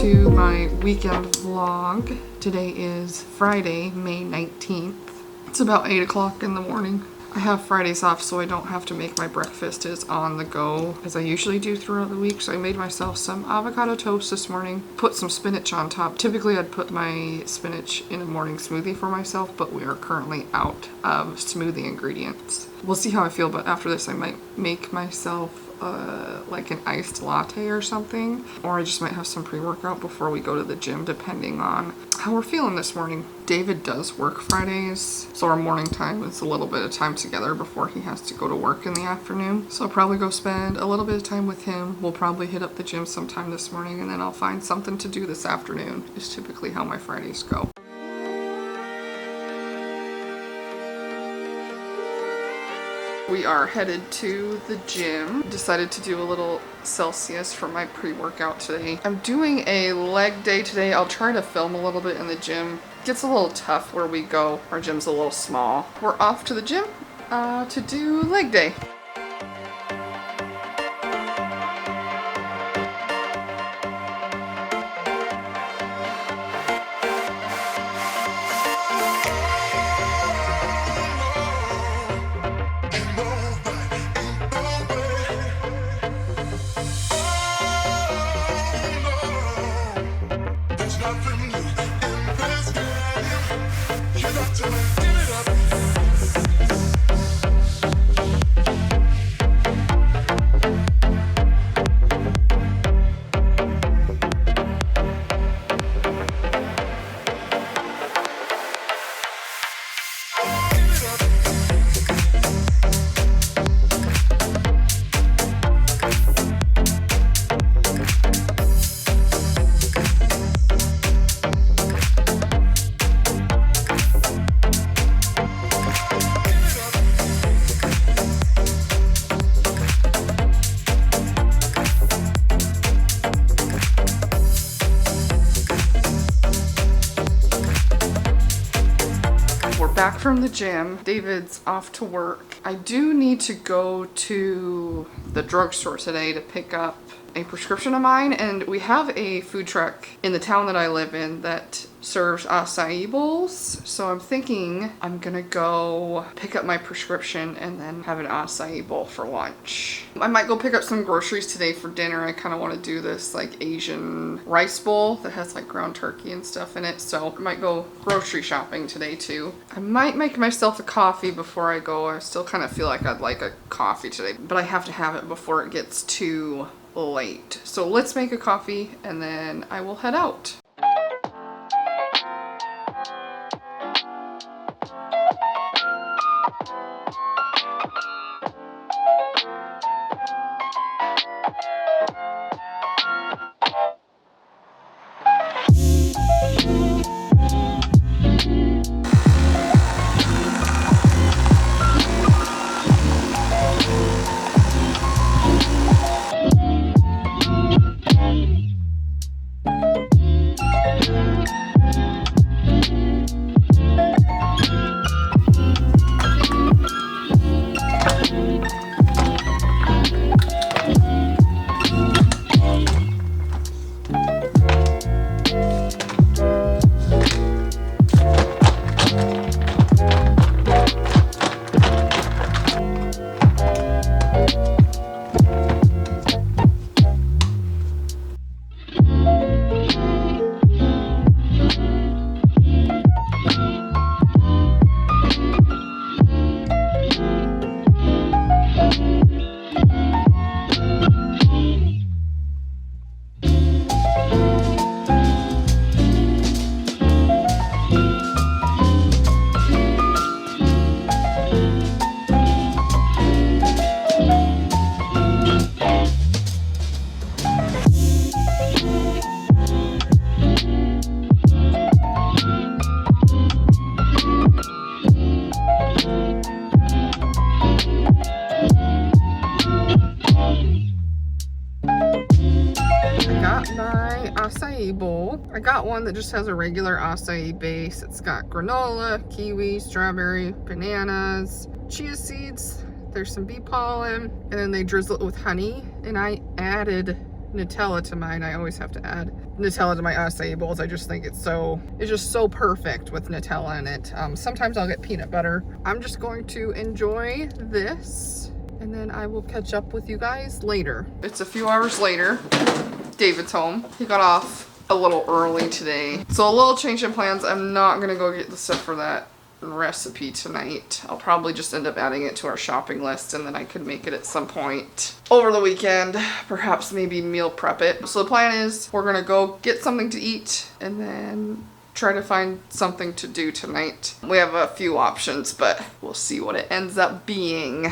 to my weekend vlog. Today is Friday, May 19th. It's about 8 o'clock in the morning. I have Fridays off so I don't have to make my breakfast as on the go as I usually do throughout the week. So I made myself some avocado toast this morning, put some spinach on top. Typically I'd put my spinach in a morning smoothie for myself, but we are currently out of smoothie ingredients. We'll see how I feel, but after this I might make myself like an iced latte or something, or I just might have some pre-workout before we go to the gym, depending on how we're feeling this morning. David does work Fridays, so our morning time is a little bit of time together before he has to go to work in the afternoon. So I'll probably go spend a little bit of time with him. We'll probably hit up the gym sometime this morning, and then I'll find something to do this afternoon. Is typically how my Fridays go. We are headed to the gym. Decided to do a little Celsius for my pre-workout today. I'm doing a leg day today. I'll try to film a little bit in the gym. It gets a little tough where we go. Our gym's a little small. We're off to the gym to do leg day. Back from the gym. David's off to work. I do need to go to the drugstore today to pick up a prescription of mine, and we have a food truck in the town that I live in that serves acai bowls, so I'm thinking I'm gonna go pick up my prescription and then have an acai bowl for lunch. I might go pick up some groceries today for dinner. I kind of want to do this like Asian rice bowl that has like ground turkey and stuff in it, so I might go grocery shopping today too. I might make myself a coffee before I go. I still kind of feel like I'd like a coffee today, but I have to have it before it gets too late. So let's make a coffee and then I will head out. acai bowl. I got one that just has a regular acai base. It's got granola, kiwi, strawberry, bananas, chia seeds. There's some bee pollen, and then they drizzle it with honey. And I added Nutella to mine. I always have to add Nutella to my acai bowls. I just think it's just so perfect with Nutella in it. Sometimes I'll get peanut butter. I'm just going to enjoy this, and then I will catch up with you guys later. It's a few hours later. David's home. He got off a little early today. So a little change in plans. I'm not gonna go get the stuff for that recipe tonight. I'll probably just end up adding it to our shopping list, and then I could make it at some point over the weekend, perhaps maybe meal prep it. So the plan is we're gonna go get something to eat and then try to find something to do tonight. We have a few options, but we'll see what it ends up being.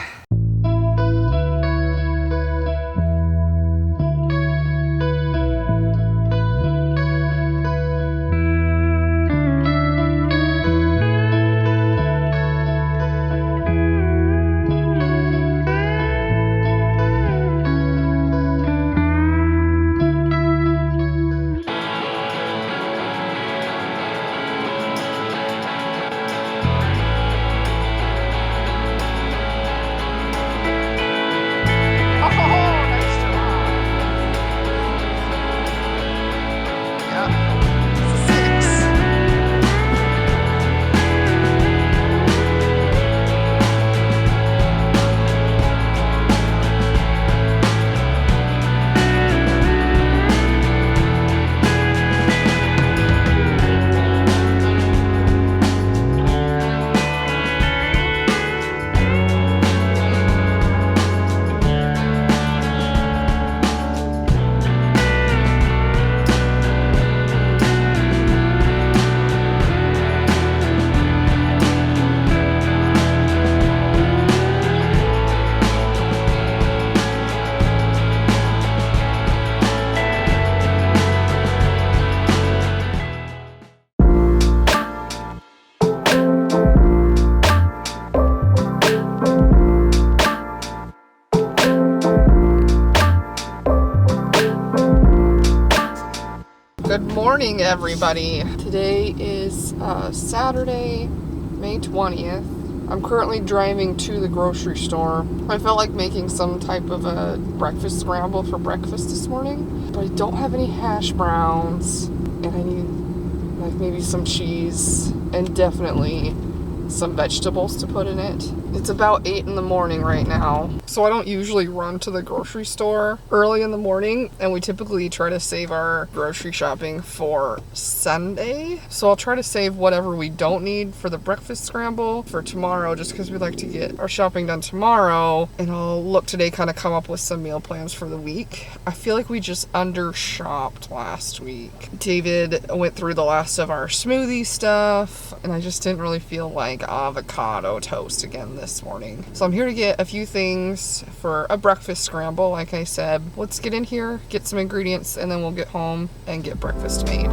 Good morning, everybody. Today is Saturday, May 20th. I'm currently driving to the grocery store. I felt like making some type of a breakfast scramble for breakfast this morning, but I don't have any hash browns, and I need like maybe some cheese and definitely some vegetables to put in it. It's about 8 in the morning right now, so I don't usually run to the grocery store early in the morning, and we typically try to save our grocery shopping for Sunday. So I'll try to save whatever we don't need for the breakfast scramble for tomorrow, just because we like to get our shopping done tomorrow. And I'll look today, kind of come up with some meal plans for the week. I feel like we just under shopped last week. David went through the last of our smoothie stuff, and I just didn't really feel like avocado toast again this morning. So I'm here to get a few things for a breakfast scramble. Like I said, let's get in here, get some ingredients, and then we'll get home and get breakfast made.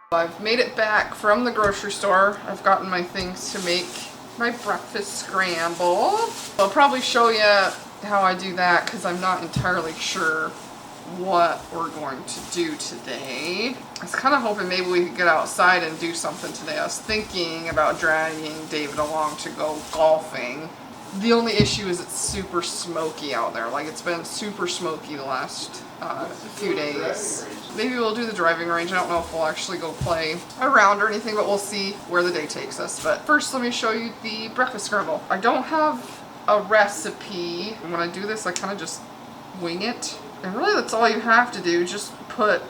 I've made it back from the grocery store. I've gotten my things to make my breakfast scramble. I'll probably show you how I do that because I'm not entirely sure what we're going to do today. I was kind of hoping maybe we could get outside and do something today. I was thinking about dragging David along to go golfing. The only issue is it's super smoky out there. Like, it's been super smoky the last few days. Maybe we'll do the driving range. I don't know if we'll actually go play around or anything, but we'll see where the day takes us. But first, let me show you the breakfast scramble. I don't have a recipe. And when I do this, I kind of just wing it. And really that's all you have to do. Just put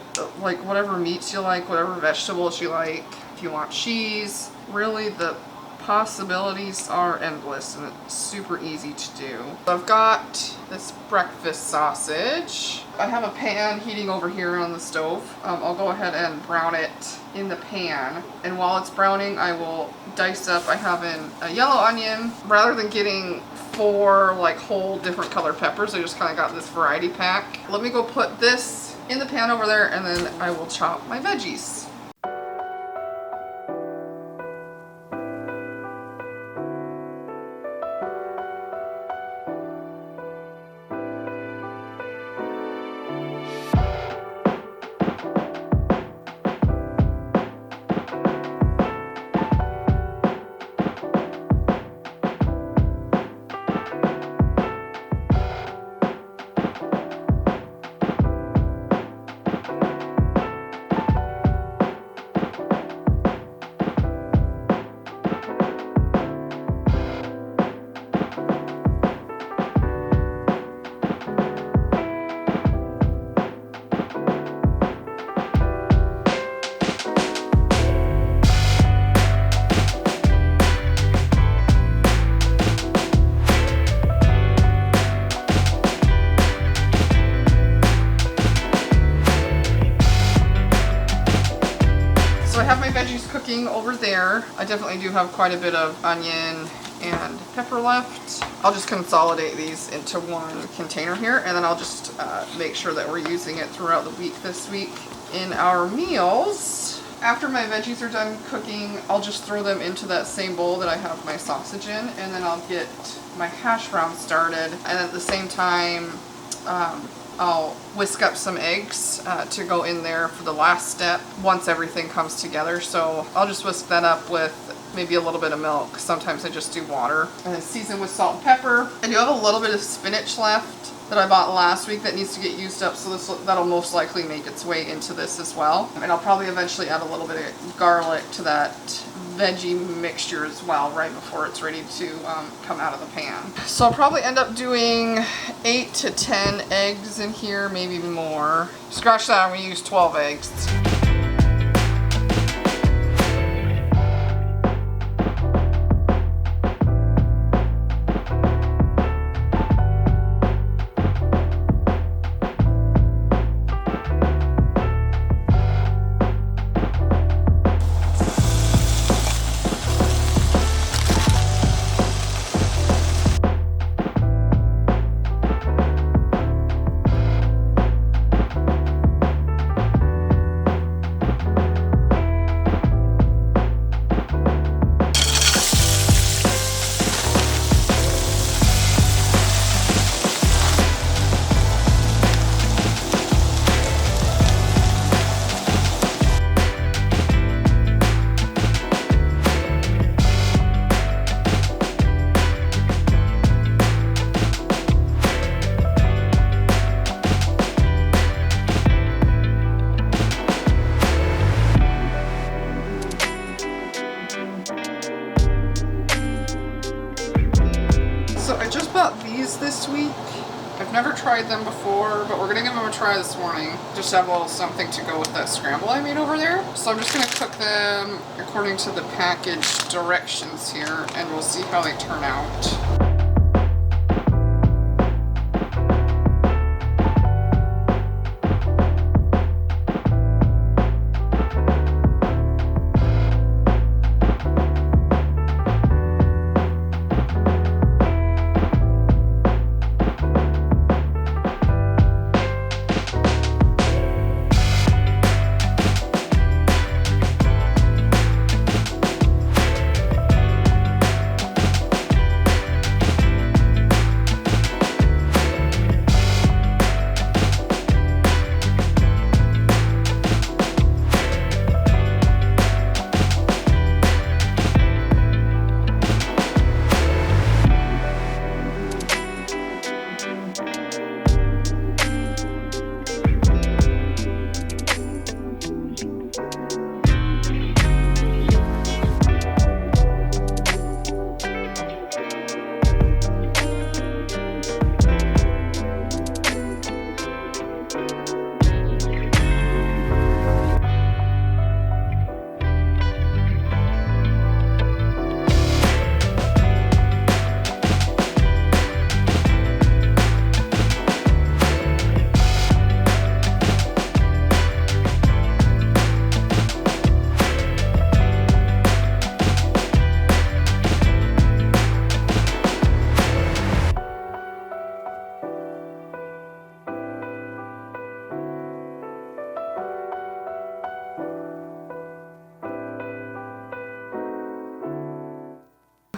like whatever meats you like, whatever vegetables you like. If you want cheese, really the possibilities are endless and it's super easy to do. I've got this breakfast sausage. I have a pan heating over here on the stove. I'll go ahead and brown it in the pan, and while it's browning I will dice up, I have a yellow onion. Rather than getting 4 like whole different color peppers, I just kind of got this variety pack. Let me go put this in the pan over there and then I will chop my veggies. Veggies cooking over there. I definitely do have quite a bit of onion and pepper left. I'll just consolidate these into one container here, and then I'll just make sure that we're using it throughout the week this week in our meals. After my veggies are done cooking, I'll just throw them into that same bowl that I have my sausage in, and then I'll get my hash browns started, and at the same time I'll whisk up some eggs to go in there for the last step once everything comes together. So I'll just whisk that up with maybe a little bit of milk. Sometimes I just do water. And then season with salt and pepper. I do have a little bit of spinach left that I bought last week that needs to get used up, so that'll most likely make its way into this as well. And I'll probably eventually add a little bit of garlic to that veggie mixture as well right before it's ready to come out of the pan. So I'll probably end up doing 8 to 10 eggs in here, maybe even more. Scratch that, I'm gonna use 12 eggs. This week. I've never tried them before, but we're gonna give them a try this morning. Just have a little something to go with that scramble I made over there. So I'm just gonna cook them according to the package directions here, and we'll see how they turn out.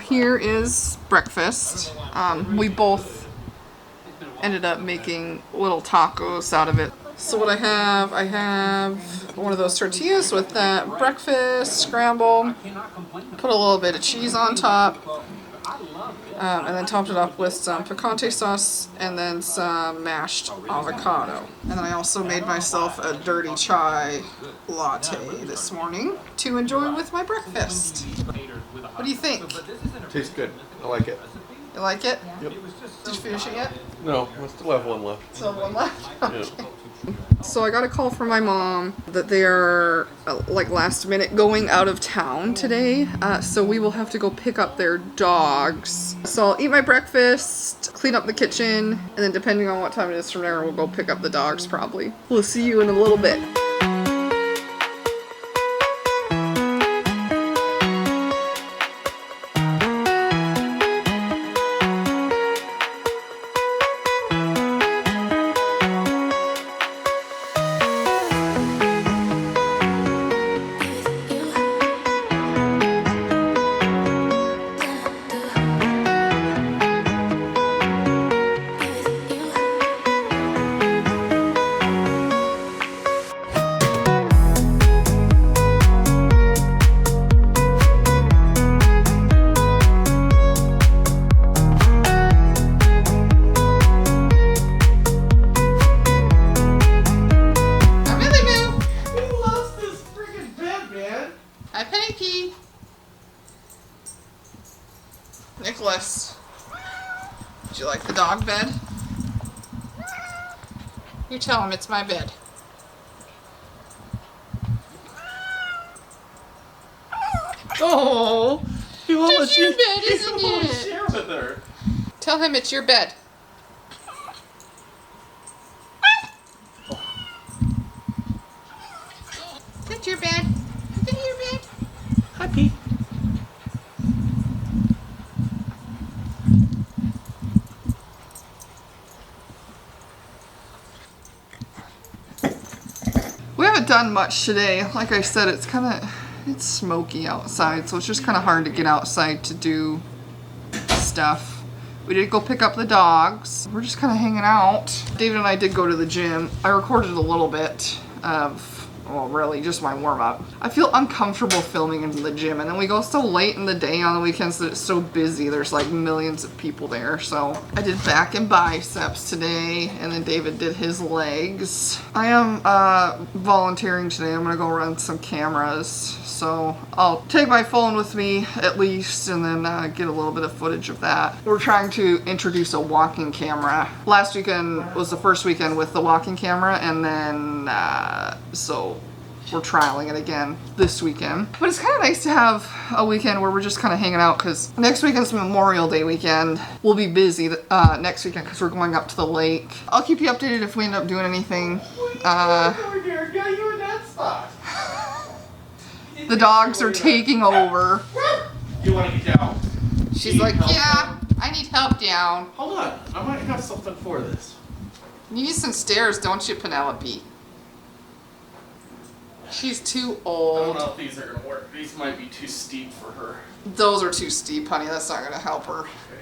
here is breakfast. We both ended up making little tacos out of it. So what I have one of those tortillas with that breakfast scramble, put a little bit of cheese on top, and then topped it up with some picante sauce and then some mashed avocado. And then I also made myself a dirty chai latte this morning to enjoy with my breakfast. What do you think? Tastes good. I like it. You like it? Yep. Did you finish it yet? No, I still have one left. Still one left? Okay. Yeah. So I got a call from my mom that they are like last minute going out of town today. So we will have to go pick up their dogs. So I'll eat my breakfast, clean up the kitchen, and then depending on what time it is from there, we'll go pick up the dogs probably. We'll see you in a little bit. Nicholas, did you like the dog bed? You tell him it's my bed. Oh, he won't It's your bed, isn't it? share with her. Tell him it's your bed. Is that your bed? Is that your bed? Happy. We haven't done much today. Like I said, it's smoky outside, so it's just kind of hard to get outside to do stuff. We did go pick up the dogs. We're just kind of hanging out. David and I did go to the gym. I recorded a little bit of, well, really just my warm-up. I feel uncomfortable filming in the gym, and then we go so late in the day on the weekends that it's so busy. There's like millions of people there. So I did back and biceps today, and then David did his legs. I am volunteering today. I'm gonna go run some cameras. So I'll take my phone with me at least, and then get a little bit of footage of that. We're trying to introduce a walking camera. Last weekend was the first weekend with the walking camera, and then so we're trialing it again this weekend. But it's kind of nice to have a weekend where we're just kind of hanging out, because next weekend's Memorial Day weekend. We'll be busy next weekend because we're going up to the lake. I'll keep you updated if we end up doing anything. The dogs are taking over. You want to get down? She's like, yeah, I need help down. Hold on, I might have something for this. You need some stairs, don't you, Penelope? She's too I old. don't know if these are gonna work. These might be too steep for her. Those are too steep, honey. That's not gonna help her. Okay.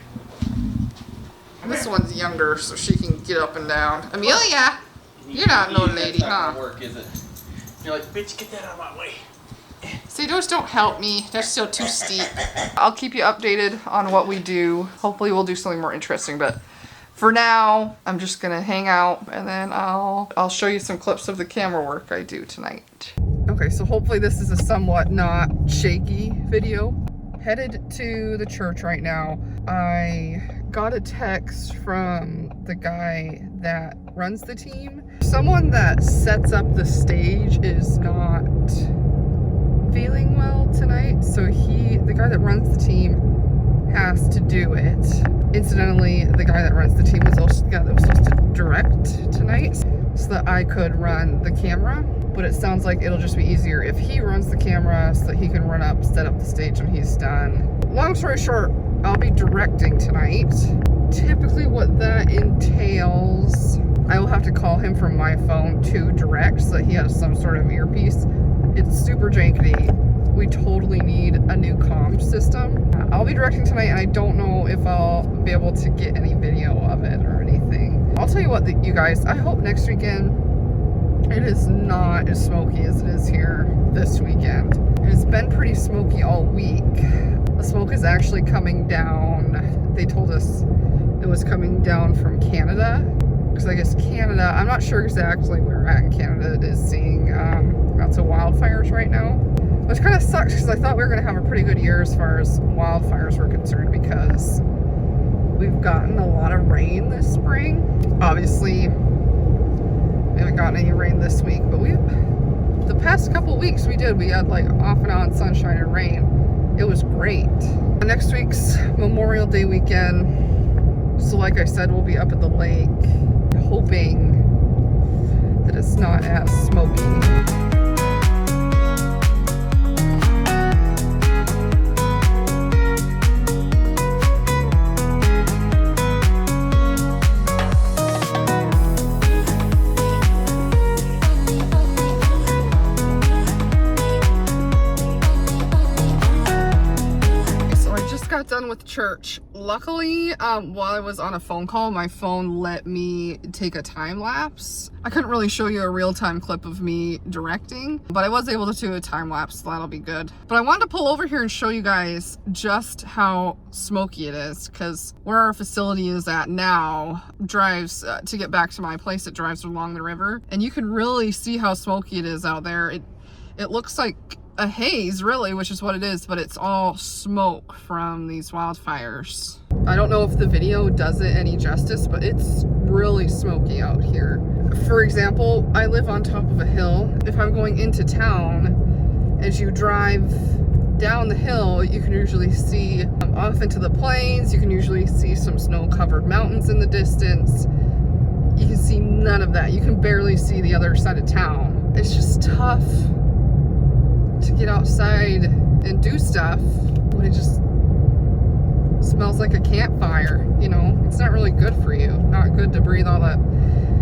This one's younger, so she can get up and down. Amelia, you're not no lady, That's not huh? gonna work, is it? You're like, bitch, get that out of my way. See, those don't help me. They're still too steep. I'll keep you updated on what we do. Hopefully we'll do something more interesting, but for now, I'm just gonna hang out, and then I'll show you some clips of the camera work I do tonight. Okay, so hopefully this is a somewhat not shaky video. Headed to the church right now. I got a text from the guy that runs the team. Someone that sets up the stage is not feeling well tonight, so the guy that runs the team has to do it. Incidentally, the guy that runs the team was also the guy that was supposed to direct tonight, so that I could run the camera. But it sounds like it'll just be easier if he runs the camera so that he can set up the stage when he's done. Long story short, I'll be directing tonight. Typically what that entails, I will have to call him from my phone to direct so that he has some sort of earpiece. It's super janky. we totally need a new comm system. I'll be directing tonight, and I don't know if I'll be able to get any video of it or anything. I'll tell you what, you guys, I hope next weekend it is not as smoky as it is here this weekend. It's been pretty smoky all week. The smoke is actually coming down. They told us it was coming down from Canada. Because I guess Canada, I'm not sure exactly where we're at in Canada, it is seeing lots of wildfires right now. Which kind of sucks because I thought we were going to have a pretty good year as far as wildfires were concerned, because we've gotten a lot of rain this spring. Obviously, we haven't gotten any rain this week, but the past couple weeks we had like off and on sunshine and rain. It was great. Next week's Memorial Day weekend, so like I said, we'll be up at the lake, hoping that it's not as smoky. Got done with church. Luckily, while I was on a phone call, my phone let me take a time lapse. I couldn't really show you a real-time clip of me directing, but I was able to do a time lapse, so that'll be good. But I wanted to pull over here and show you guys just how smoky it is, because where our facility is at now drives to get back to my place, it drives along the river, and you can really see how smoky it is out there. It looks like a haze, really, which is what it is, but it's all smoke from these wildfires. I don't know if the video does it any justice, but it's really smoky out here. For example, I live on top of a hill. If I'm going into town, as you drive down the hill, you can usually see off into the plains. You can usually see some snow-covered mountains in the distance. You can see none of that. You can barely see the other side of town. It's just tough to get outside and do stuff when it just smells like a campfire. You know, it's not really good for you. Not good to breathe all that,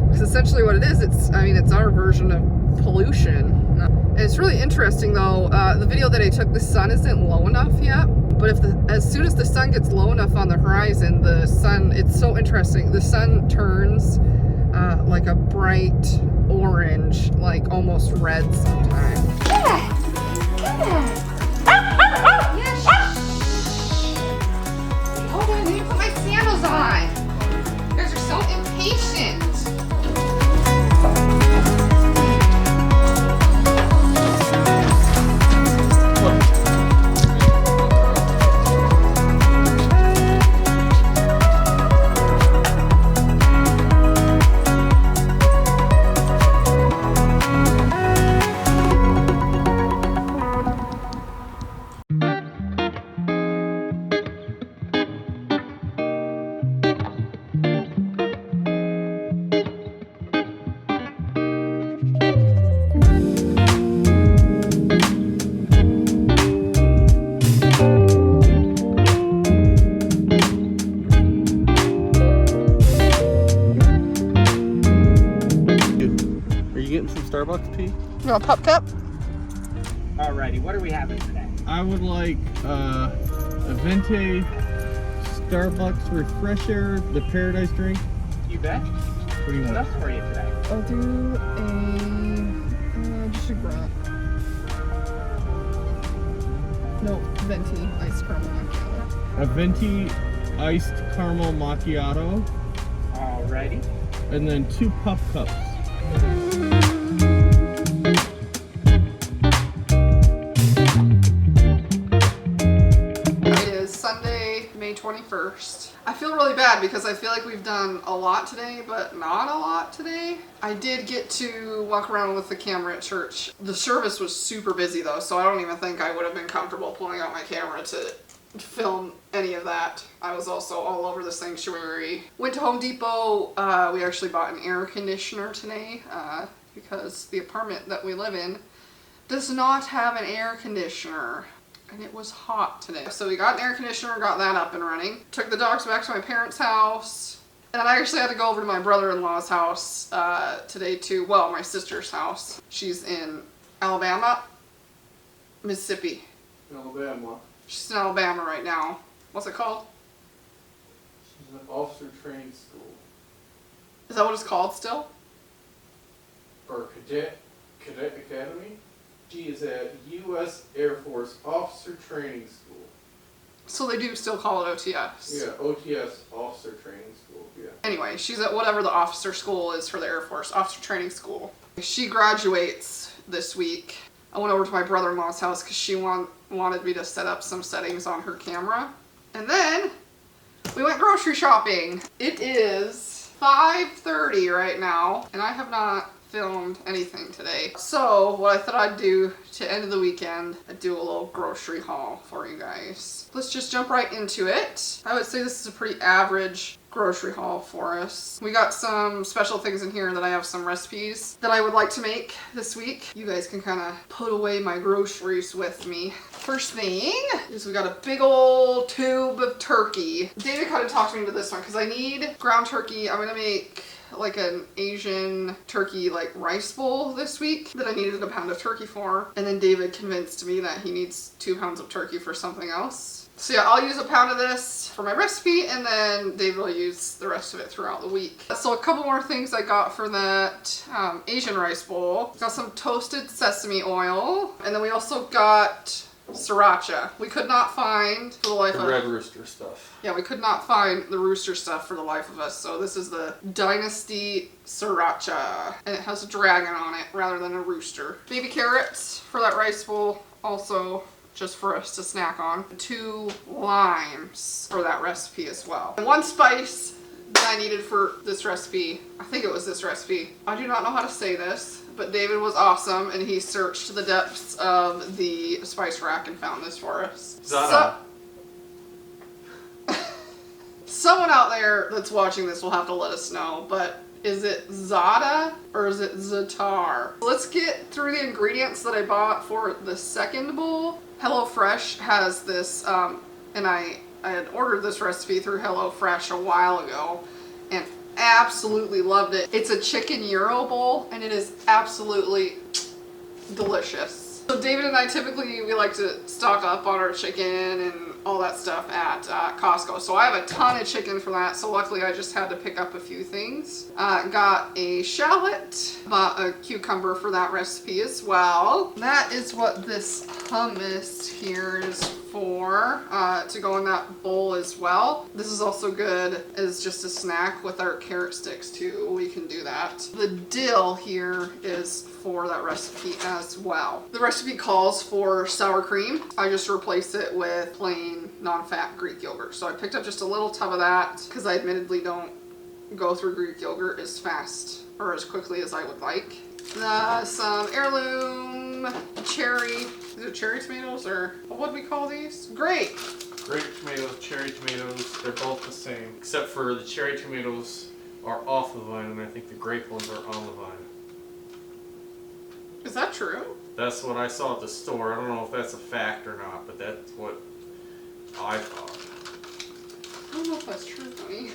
because essentially what it is, it's our version of pollution. And it's really interesting though, the video that I took, the sun isn't low enough yet, but as soon as the sun gets low enough on the horizon, it's so interesting, the sun turns like a bright orange, like almost red sometimes. Yes. Hold on, I need to put my sandals on. You guys are so impatient. Starbucks tea? You want a pup cup? Alrighty, what are we having today? I would like a Venti Starbucks Refresher, the Paradise drink. You bet. What do you What want? else for you today? I'll do just a grunt. No, venti iced caramel macchiato. A Venti iced caramel macchiato, Alrighty. and then 2 pup cups. It is Sunday, May 21st. I feel really bad because I feel like we've done a lot today, but not a lot today. I did get to walk around with the camera at church. The service was super busy though, so I don't even think I would have been comfortable pulling out my camera to film any of that. I was also all over the sanctuary. Went to Home Depot. We actually bought an air conditioner today because the apartment that we live in does not have an air conditioner. And it was hot today. So we got an air conditioner, got that up and running. Took the dogs back to my parents' house. And then I actually had to go over to my brother-in-law's house today too. Well, my sister's house. She's in Alabama. Mississippi. Alabama. She's in Alabama right now. What's it called? She's in officer training school. Is that what it's called still? Or cadet academy. She is at U.S. Air Force Officer Training School. So they do still call it OTS. Yeah, OTS Officer Training School. Yeah. Anyway, she's at whatever the officer school is for the Air Force, officer training school. She graduates this week. I went over to my brother-in-law's house because she wanted me to set up some settings on her camera. And then we went grocery shopping. It is 5:30 right now, and I have not filmed anything today. So what I thought I'd do to end of the weekend, I'd do a little grocery haul for you guys. Let's just jump right into it. I would say this is a pretty average grocery haul for us. We got some special things in here that I have some recipes that I would like to make this week. You guys can kind of put away my groceries with me. First thing is we got a big old tube of turkey. David kind of talked me into this one because I need ground turkey. I'm gonna make like an Asian turkey like rice bowl this week that I needed a pound of turkey for. And then David convinced me that he needs 2 pounds of turkey for something else. So yeah, I'll use a pound of this for my recipe, and then David will use the rest of it throughout the week. So a couple more things I got for that Asian rice bowl. Got some toasted sesame oil, and then we also got sriracha. We could not find for the life The of Red Rooster stuff. Yeah, we could not find the rooster stuff for the life of us, so this is the Dynasty Sriracha, and it has a dragon on it rather than a rooster. Baby carrots for that rice bowl, also just for us to snack on. 2 limes for that recipe as well. And 1 spice that I needed for this recipe, I think it was this recipe. I do not know how to say this, but David was awesome, and he searched the depths of the spice rack and found this for us. Zana. Someone out there that's watching this will have to let us know, but is it Zada or is it Zatar? Let's get through the ingredients that I bought for the second bowl. HelloFresh has this, and I had ordered this recipe through HelloFresh a while ago, and absolutely loved it. It's a chicken gyro bowl, and it is absolutely delicious. So David and I typically, we like to stock up on our chicken and all that stuff at Costco. So I have a ton of chicken for that, so luckily I just had to pick up a few things. Got a shallot, bought a cucumber for that recipe as well. That is what this hummus here is for, to go in that bowl as well. This is also good as just a snack with our carrot sticks too. We can do that. The dill here is for that recipe as well. The recipe calls for sour cream. I just replace it with plain non-fat Greek yogurt. So I picked up just a little tub of that because I admittedly don't go through Greek yogurt as fast or as quickly as I would like. Some heirloom cherry. These are cherry tomatoes, or what do we call these? Grape. Grape tomatoes, cherry tomatoes, they're both the same. Except for the cherry tomatoes are off the vine, and I think the grape ones are on the vine. Is that true? That's what I saw at the store. I don't know if that's a fact or not, but that's what I thought. I don't know if that's true, honey.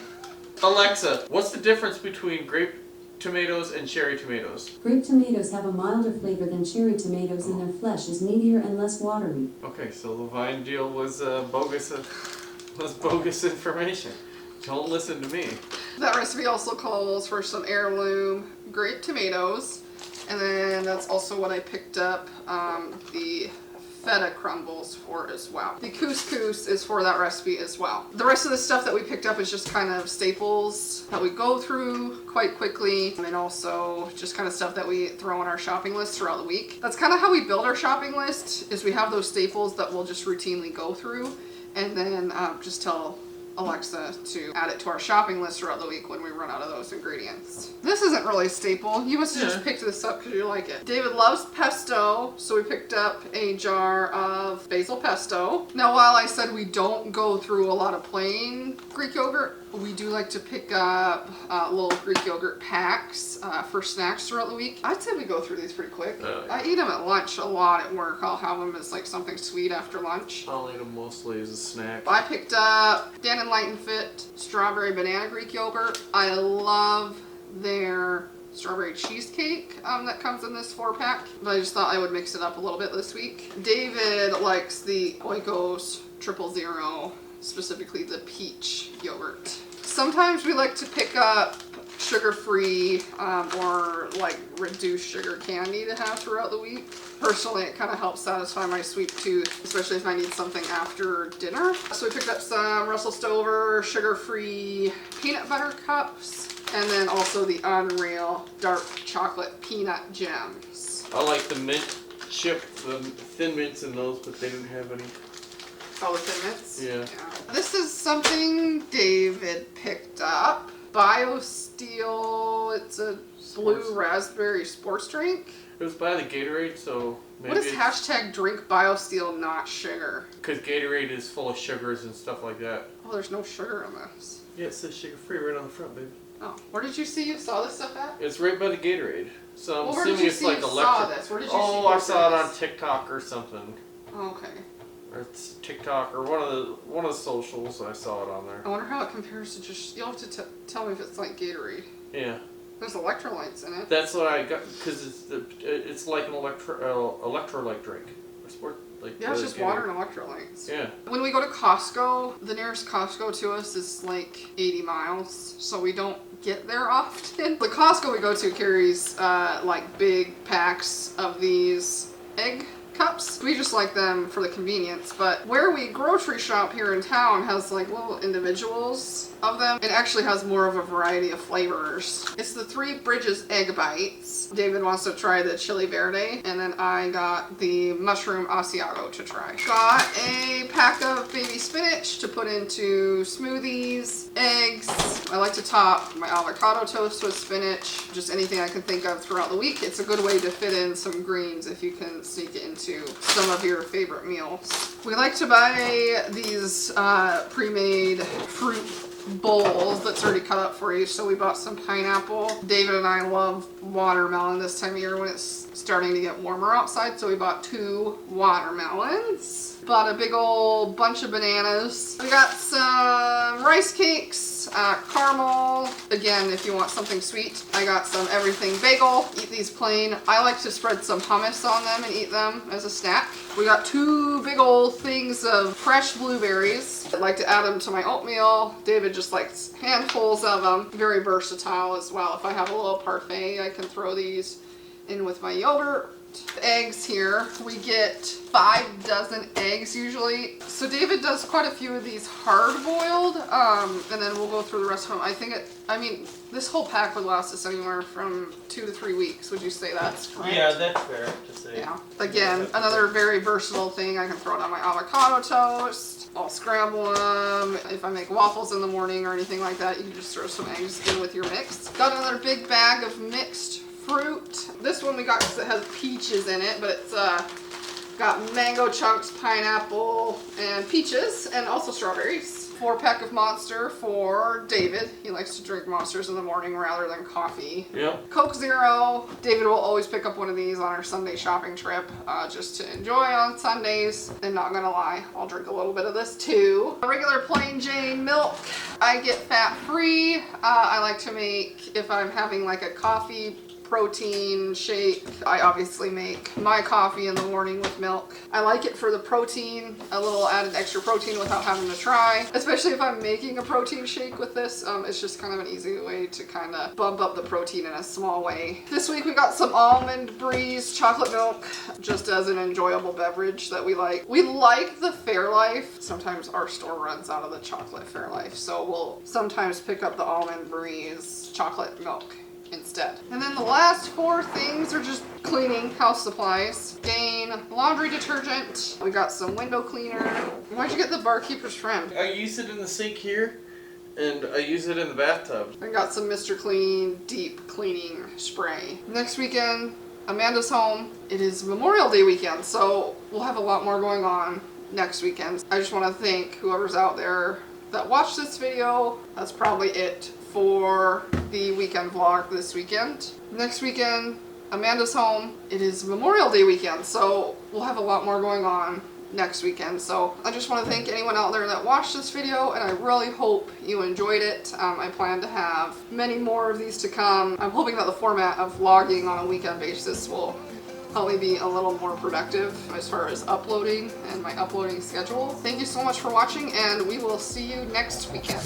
Alexa, what's the difference between grape tomatoes and cherry tomatoes? Grape tomatoes have a milder flavor than cherry tomatoes, and their flesh is meatier and less watery. Okay, so the vine deal was bogus information. Don't listen to me. That recipe also calls for some heirloom grape tomatoes, and then that's also what I picked up the feta crumbles for as well. The couscous is for that recipe as well. The rest of the stuff that we picked up is just kind of staples that we go through quite quickly, and also just kind of stuff that we throw on our shopping list throughout the week. That's kind of how we build our shopping list, is we have those staples that we'll just routinely go through, and then just tell Alexa to add it to our shopping list throughout the week when we run out of those ingredients. This isn't really a staple. You must have just picked this up because you like it. David loves pesto, so we picked up a jar of basil pesto. Now, while I said we don't go through a lot of plain Greek yogurt, we do like to pick up little Greek yogurt packs for snacks throughout the week. I'd say we go through these pretty quick. I eat them at lunch a lot at work. I'll have them as like something sweet after lunch. I'll eat them mostly as a snack. I picked up Dan and Light and Fit strawberry banana Greek yogurt. I love their strawberry cheesecake that comes in this 4-pack. But I just thought I would mix it up a little bit this week. David likes the Oikos 000, specifically the peach yogurt. Sometimes we like to pick up sugar-free or like reduced sugar candy to have throughout the week. Personally, it kind of helps satisfy my sweet tooth, especially if I need something after dinner. So we picked up some Russell Stover sugar-free peanut butter cups, and then also the Unreal dark chocolate peanut gems. I like the mint chip, the thin mints in those, but they didn't have any. Oh, the Thin Mints? Yeah. This is something David picked up. BioSteel, it's a blue Sports. raspberry sports drink. It was by the Gatorade, so maybe What is hashtag drink BioSteel not sugar? because Gatorade is full of sugars and stuff like that. Oh, there's no sugar in this. Yeah, it says sugar-free right on the front, baby. Oh, where did you see you saw this stuff at? It's right by the Gatorade. So I'm Well, where did assuming you it's see like you electric. saw this? Where did you see Oh, I this saw it is? on TikTok or something. Oh, okay. Or it's TikTok or one of the socials. I saw it on there. I wonder how it compares to just. You'll have to tell me if it's like Gatorade. Yeah, There's electrolytes in it. that's what I got because it's like an electrolyte drink. Or sport like. Yeah, it's the just Gatorade. water and electrolytes. Yeah. When we go to Costco, the nearest Costco to us is like 80 miles, so we don't get there often. The Costco we go to carries like big packs of these egg cups. We just like them for the convenience, but where we grocery shop here in town has like little individuals of them. It actually has more of a variety of flavors. It's the Three Bridges egg bites. David wants to try the chili verde, and then I got the mushroom asiago to try. Got a pack of baby spinach to put into smoothies, eggs. I like to top my avocado toast with spinach, just anything I can think of throughout the week. It's a good way to fit in some greens if you can sneak it into some of your favorite meals. We like to buy these pre-made fruit bowls that's already cut up for you, so we bought some pineapple. David and I love watermelon this time of year when it's starting to get warmer outside, so we bought 2 watermelons. Bought a big old bunch of bananas. We got some rice cakes, caramel. Again, if you want something sweet, I got some everything bagel. Eat these plain. I like to spread some hummus on them and eat them as a snack. We got 2 big old things of fresh blueberries. I like to add them to my oatmeal. David just likes handfuls of them. Very versatile as well. If I have a little parfait, I can throw these in with my yogurt. Eggs here. We get 5 dozen eggs usually. So David does quite a few of these hard boiled, and then we'll go through the rest of them. I mean, this whole pack would last us anywhere from 2 to 3 weeks. Would you say that's correct? Yeah, that's fair to say. Yeah. Again, another very versatile thing. I can throw it on my avocado toast. I'll scramble them. If I make waffles in the morning or anything like that, you can just throw some eggs in with your mix. Got another big bag of mixed fruit. This one we got because it has peaches in it, but it's got mango chunks, pineapple, and peaches, and also strawberries. 4-pack of Monster for David. He likes to drink Monsters in the morning rather than coffee. Yep. Coke Zero. David will always pick up one of these on our Sunday shopping trip just to enjoy on Sundays. And not gonna lie, I'll drink a little bit of this too. A regular plain Jane milk. I get fat free. I like to make, if I'm having like a coffee protein shake, I obviously make my coffee in the morning with milk. I like it for the protein, a little added extra protein without having to try, especially if I'm making a protein shake with this. It's just kind of an easy way to kind of bump up the protein in a small way. This week we got some Almond Breeze chocolate milk, just as an enjoyable beverage that we like. We like the Fairlife. Sometimes our store runs out of the chocolate Fairlife, so we'll sometimes pick up the Almond Breeze chocolate milk instead. And then the last 4 things are just cleaning, house supplies. Gain laundry detergent. We got some window cleaner. Why'd you get the barkeeper's friend? I use it in the sink here, and I use it in the bathtub. I got some Mr. Clean deep cleaning spray. Next weekend, Amanda's home. It is Memorial Day weekend, so we'll have a lot more going on next weekend. I just want to thank whoever's out there that watched this video. That's probably it for the weekend vlog this weekend. Next weekend, Amanda's home. It is Memorial Day weekend, so we'll have a lot more going on next weekend. So I just want to thank anyone out there that watched this video, and I really hope you enjoyed it. I plan to have many more of these to come. I'm hoping that the format of vlogging on a weekend basis will help me be a little more productive as far as uploading and my uploading schedule. Thank you so much for watching, and we will see you next weekend.